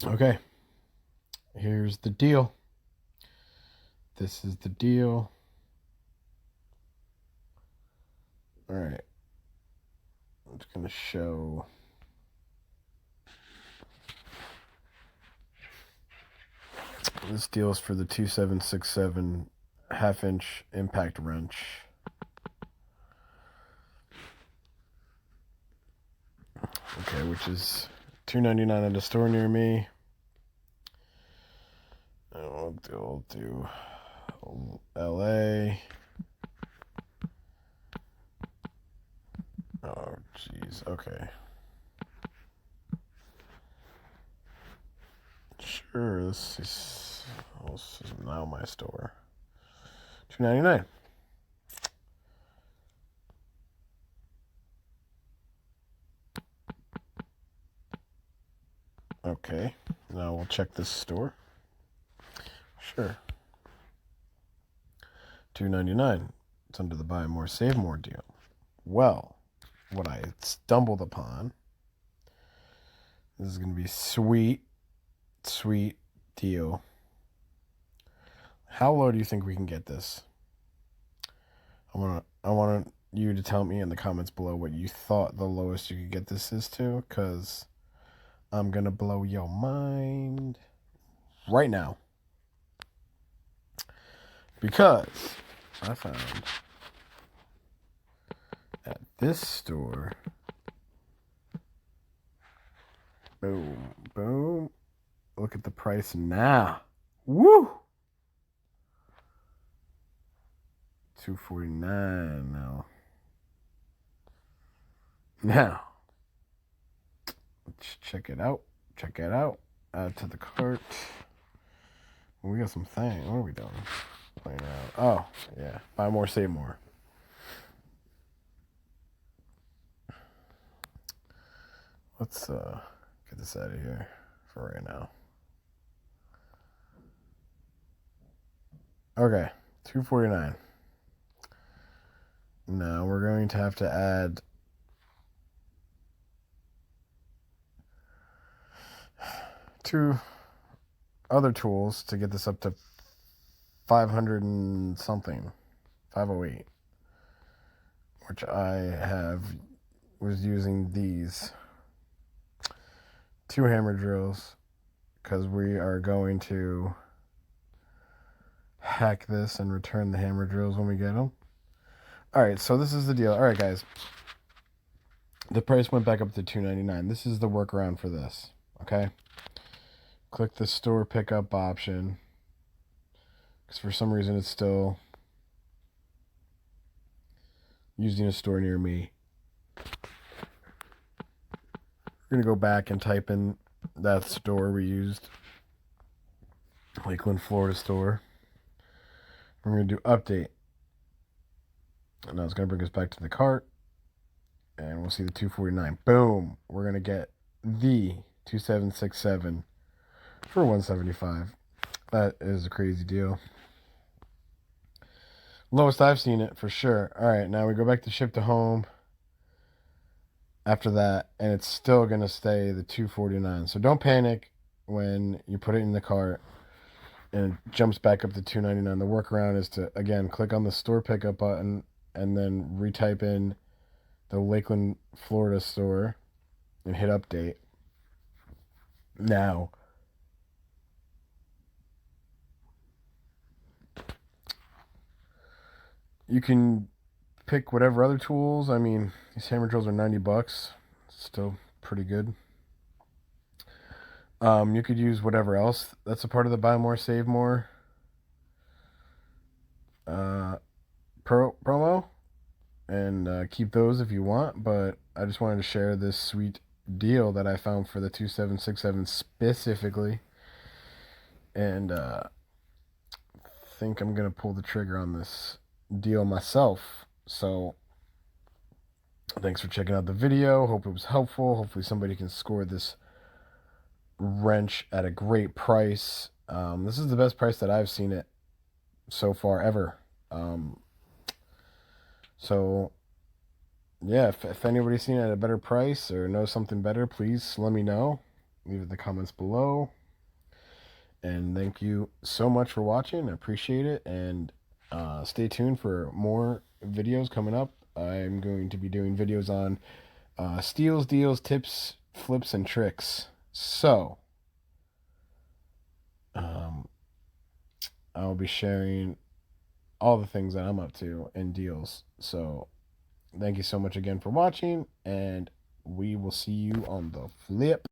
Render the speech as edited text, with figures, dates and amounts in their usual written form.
Okay, here's the deal. This is the deal. All right, I'm just going to show. This deal is for the 2767 half-inch impact wrench. Okay, which is $2.99 at a store near me. We'll do LA. Oh, jeez. Okay. Sure. This is now my store. $2.99. Okay. Now we'll check this store. Sure. $2.99. It's under the buy more, save more deal. Well, what I stumbled upon. This is going to be sweet deal. How low do you think we can get this? I want you to tell me in the comments below what you thought the lowest you could get this is to, because I'm going to blow your mind right now. Because I found at this store, boom, look at the price now. Woo! $249 now. Now, let's check it out. Add to the cart. We got some things. What are we doing? Playing out. Oh, yeah. Buy more, save more. Let's get this out of here for right now. Okay, $249. Now we're going to have to add two other tools to get this up to 500 and something, 508, which I was using these two hammer drills because we are going to hack this and return the hammer drills when we get them. All right, so this is the deal. All right, guys. The price went back up to $2.99. This is the workaround for this, okay? Click the store pickup option, because for some reason it's still using a store near me. We're going to go back and type in that store we used, Lakeland, Florida store. We're going to do update. And now it's going to bring us back to the cart. And we'll see the $249. Boom. We're going to get the 2767 for $175. That is a crazy deal. Lowest I've seen it for sure. All right, now we go back to ship to home after that, and it's still going to stay the $249. So don't panic when you put it in the cart and it jumps back up to $299. The workaround is to, again, click on the store pickup button and then retype in the Lakeland, Florida store and hit update. Now, you can pick whatever other tools. I mean, these hammer drills are $90. Still pretty good. You could use whatever else that's a part of the buy more, save more promo, and keep those if you want. But I just wanted to share this sweet deal that I found for the 2767 specifically, and think I'm gonna pull the trigger on this deal myself. So thanks for checking out the video. Hope it was helpful. Hopefully somebody can score this wrench at a great price. This is the best price that I've seen it so far ever. So yeah, if anybody's seen it at a better price or knows something better, please let me know. leave it in the comments below. And thank you so much for watching. I appreciate it. And stay tuned for more videos coming up. I'm going to be doing videos on steals, deals, tips, flips, and tricks. So I'll be sharing all the things that I'm up to in deals. So thank you so much again for watching, and we will see you on the flip.